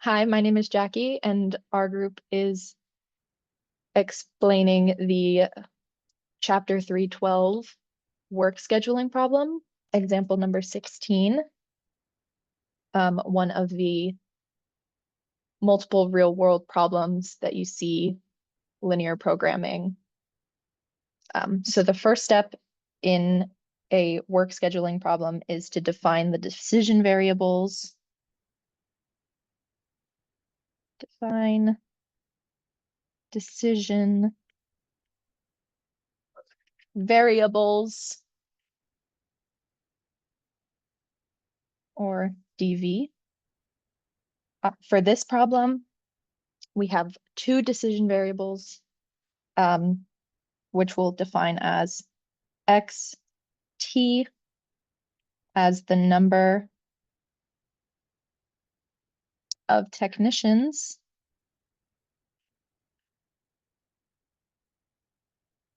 Hi, my name is Jackie, and our group is explaining the Chapter 312 work scheduling problem, example number 16, one of the multiple real-world problems that you see linear programming. So the first step in a work scheduling problem is to define the decision variables. Define decision variables, or DV. For this problem, we have two decision variables, which we'll define as xt as the number of technicians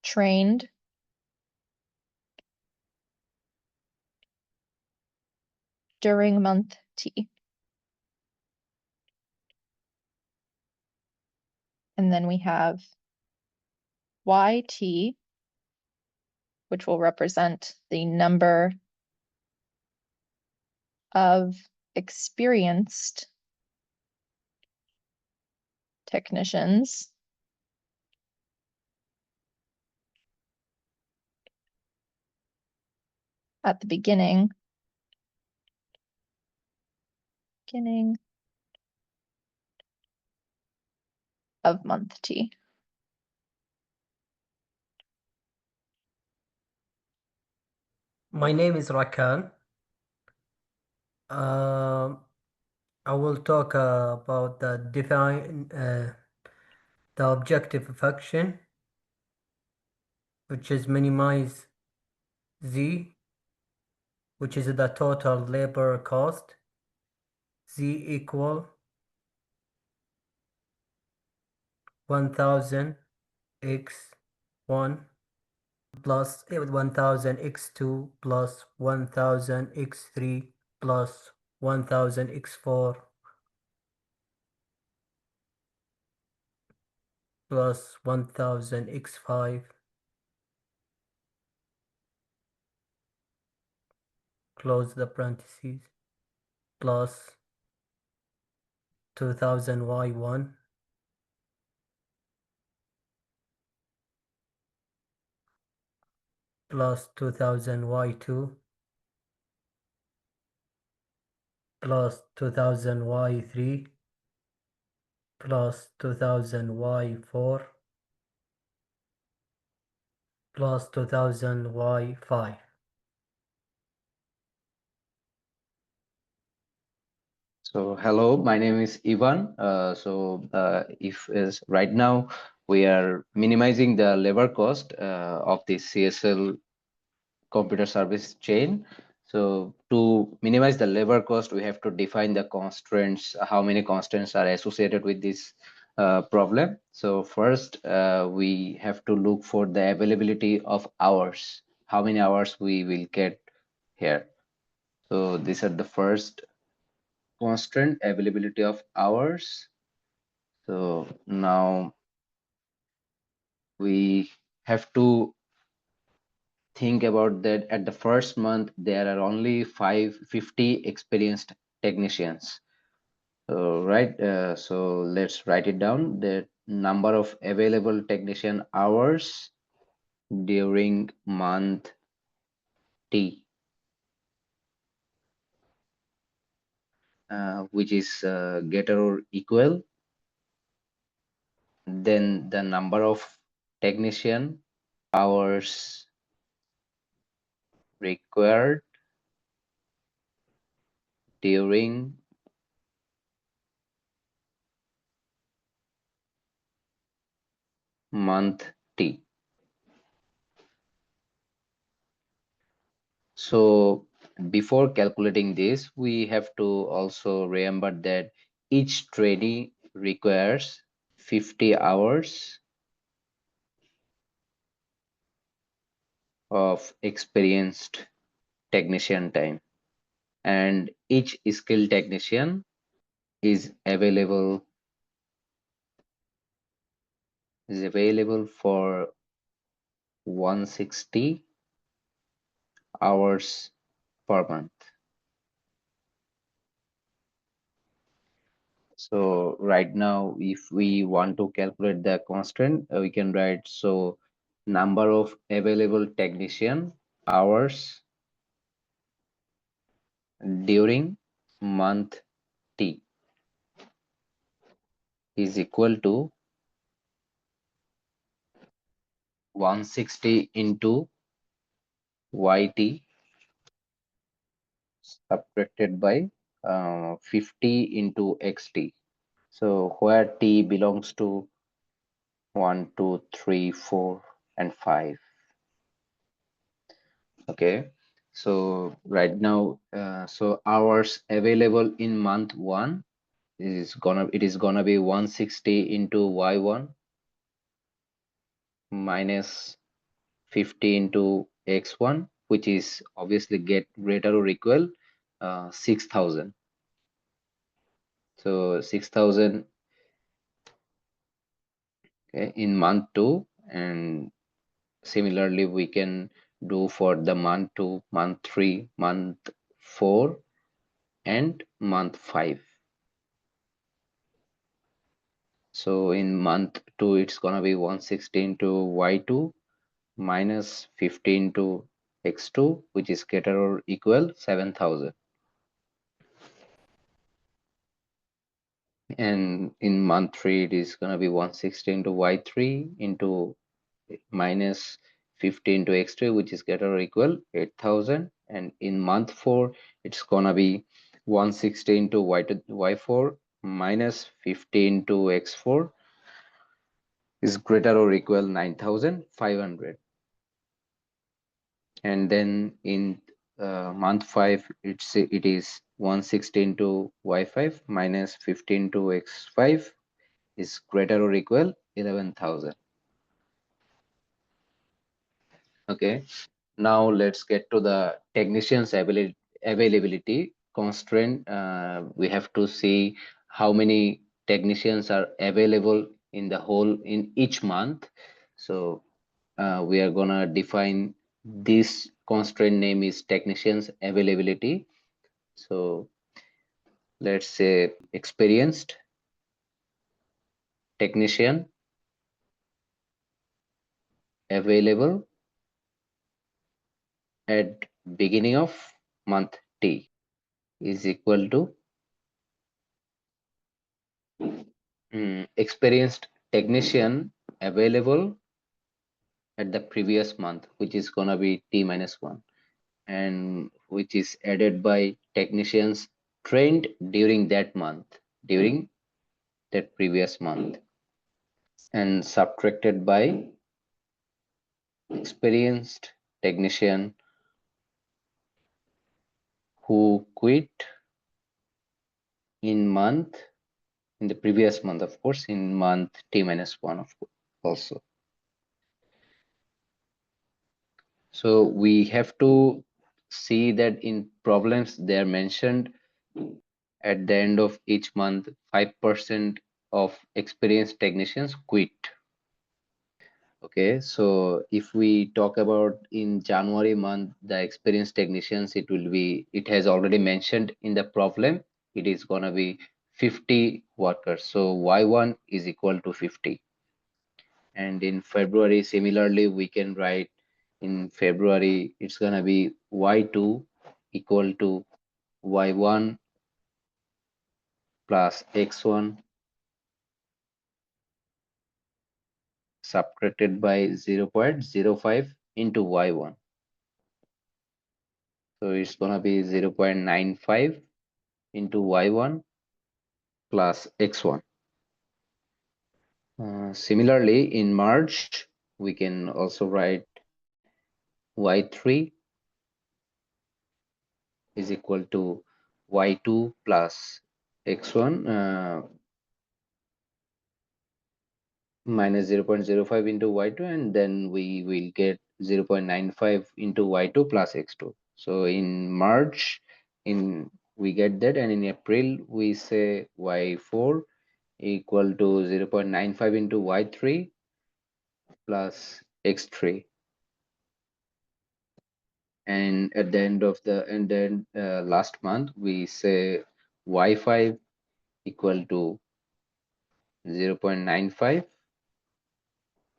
trained during month T. And then we have YT, which will represent the number of experienced technicians at the beginning of month T. My name is Rakan. I will talk about the objective function, which is minimize Z, which is the total labor cost. Z equal 1000 x1 plus 1000 x2 plus 1000 x3 plus 1000 x4 plus 1000 x5 close the parentheses plus 2000 y1 plus 2000 y2 plus 2000 y3 plus 2000 y4 plus 2000 y5. So hello, my name is Ivan. If is right now we are minimizing the labor cost of the CSL computer service chain. So to minimize the labor cost, we have to define the constraints, how many constraints are associated with this problem. So first, we have to look for the availability of hours, how many hours we will get here. So these are the first constraint, availability of hours. So now we have to think about that at the first month there are only 550 experienced technicians. So so let's write it down, the number of available technician hours during month T, which is greater or equal then the number of technician hours required during month T. So before calculating this, we have to also remember that each trainee requires 50 hours of experienced technician time, and each skilled technician is available for 160 hours per month. So right now, if we want to calculate the constraint, we can write so number of available technician hours during month T is equal to 160 into YT subtracted by 50 into XT. So where T belongs to 1, 2, 3, 4, and 5. Okay. So right now, so hours available in month 1 it is gonna be 160 into Y1 minus 50 into X1, which is obviously get greater or equal 6,000. So 6,000, okay, in month 2, and similarly we can do for the month 2, month 3, month 4, and month 5. So in month 2 it's gonna be 160 into Y2 minus 15 to X2, which is greater or equal 7,000. And in month 3 it is gonna be 160 into Y3 into minus 15 to X3, which is greater or equal 8,000. And in month 4 it's gonna be 160 into Y4 minus 15 to X4 is greater or equal 9,500. And then in month 5 it is 160 into Y5 minus 15 to X5 is greater or equal 11,000. Okay, now let's get to the technicians availability constraint. We have to see how many technicians are available in the whole in each month. So we are gonna define this constraint name is technicians availability. So let's say experienced technician available at beginning of month T is equal to experienced technician available at the previous month, which is gonna be T minus 1, and which is added by technicians trained during that month, during that previous month, and subtracted by experienced technician who quit in the previous month, of course, in month T minus 1 of course also. So we have to see that in problems they are mentioned at the end of each month 5% of experienced technicians quit. Okay, so if we talk about in January month, the experienced technicians, it has already mentioned in the problem, it is gonna be 50 workers. So Y1 is equal to 50. And in February, similarly, we can write in February, it's gonna be Y2 equal to Y1 plus X1 subtracted by 0.05 into Y1. So it's gonna be 0.95 into Y1 plus X1. Similarly, in March, we can also write Y3 is equal to Y2 plus X1 minus 0.05 into Y2, and then we will get 0.95 into Y2 plus X2. So in March, in we get that, and in April we say y4 equal to 0.95 into y3 plus x3, and at the end of the and then last month we say y5 equal to 0.95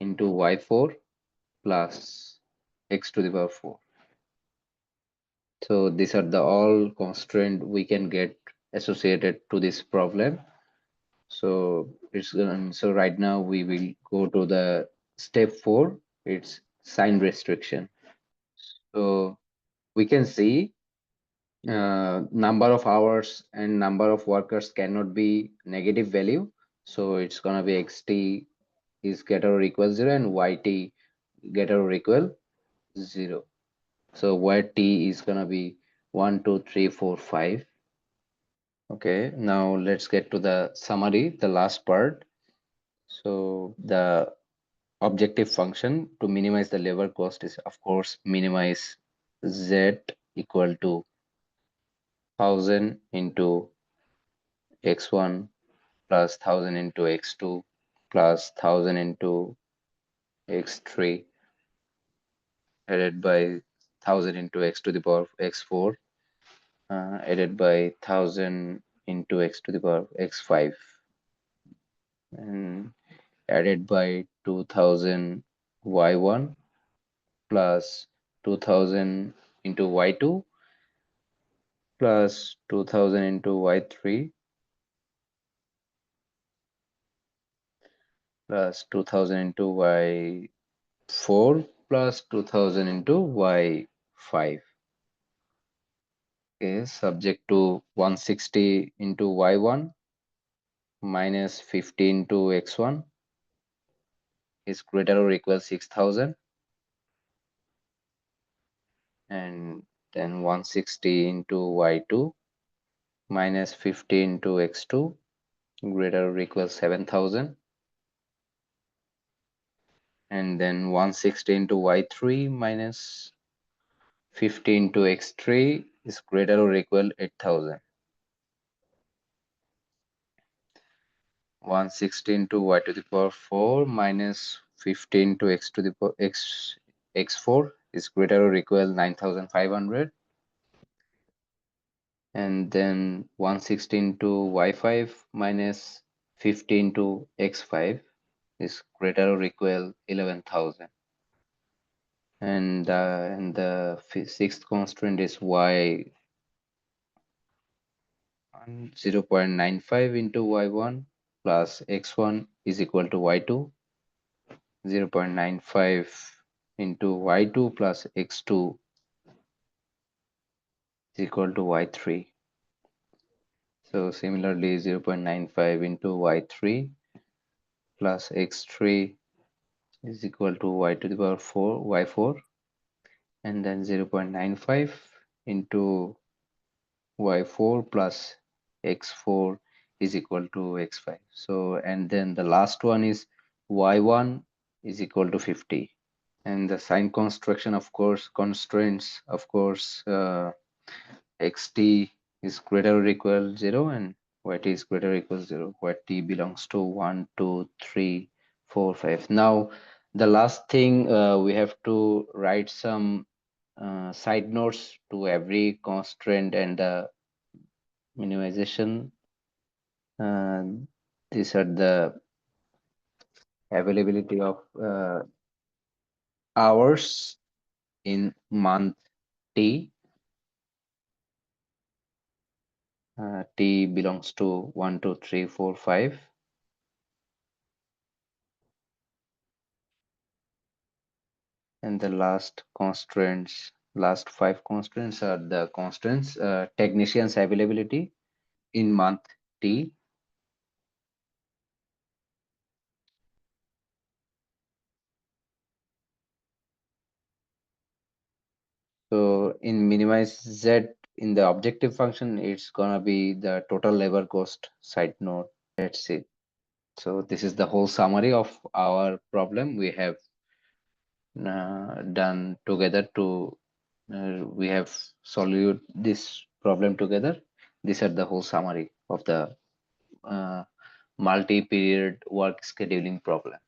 into y4 plus x to the power 4. So these are the all constraint we can get associated to this problem. So so right now we will go to the step 4. It's sign restriction. So we can see number of hours and number of workers cannot be negative value. So it's gonna be xt is greater or equal 0 and yt greater or equal 0. So yt is gonna be 1, 2, 3, 4, 5. Okay, now let's get to the summary, the last part. So the objective function to minimize the labor cost is, of course, minimize z equal to 1000 into x1 plus 1000 into x2 plus 1000 into x3 added by 1000 into x to the power of x4 added by 1000 into x to the power of x5 and added by 2000 y1 plus 2000 into y2 plus 2000 into y3 plus 2000 into y4 plus 2000 into y5. Okay, subject to 160 into y1 minus 15 to x1 is greater or equal 6000, and then 160 into y2 minus 15 to x2 greater or equal 7000, and then 160 into y3 minus 15 to x3 is greater or equal 8000. 160 into y to the power 4 minus 15 to x to the power x4 is greater or equal 9500, and then 160 into y5 minus 15 to x5 is greater or equal 11000, and the sixth constraint is y 0.95 into y1 plus x1 is equal to y2, 0.95 into y2 plus x2 is equal to y3. So similarly 0.95 into y3 plus x3 is equal to y to the power 4 y4, and then 0.95 into y4 plus x4 is equal to x5. So and then the last one is y1 is equal to 50, and the sign construction of course constraints of course xt is greater or equal 0 and yt is greater or equal 0. Yt belongs to 1, 2, 3, 4, 5. Now the last thing we have to write some side notes to every constraint and the minimization. These are the availability of hours in month T. T belongs to 1, 2, 3, 4, 5. And the last constraints, last 5 constraints are the constraints technicians availability in month T. So in minimize Z in the objective function, it's gonna be the total labor cost side note. That's it. So this is the whole summary of our problem. We have done together to we have solved this problem together. these are the whole summary of the multi-period work scheduling problem.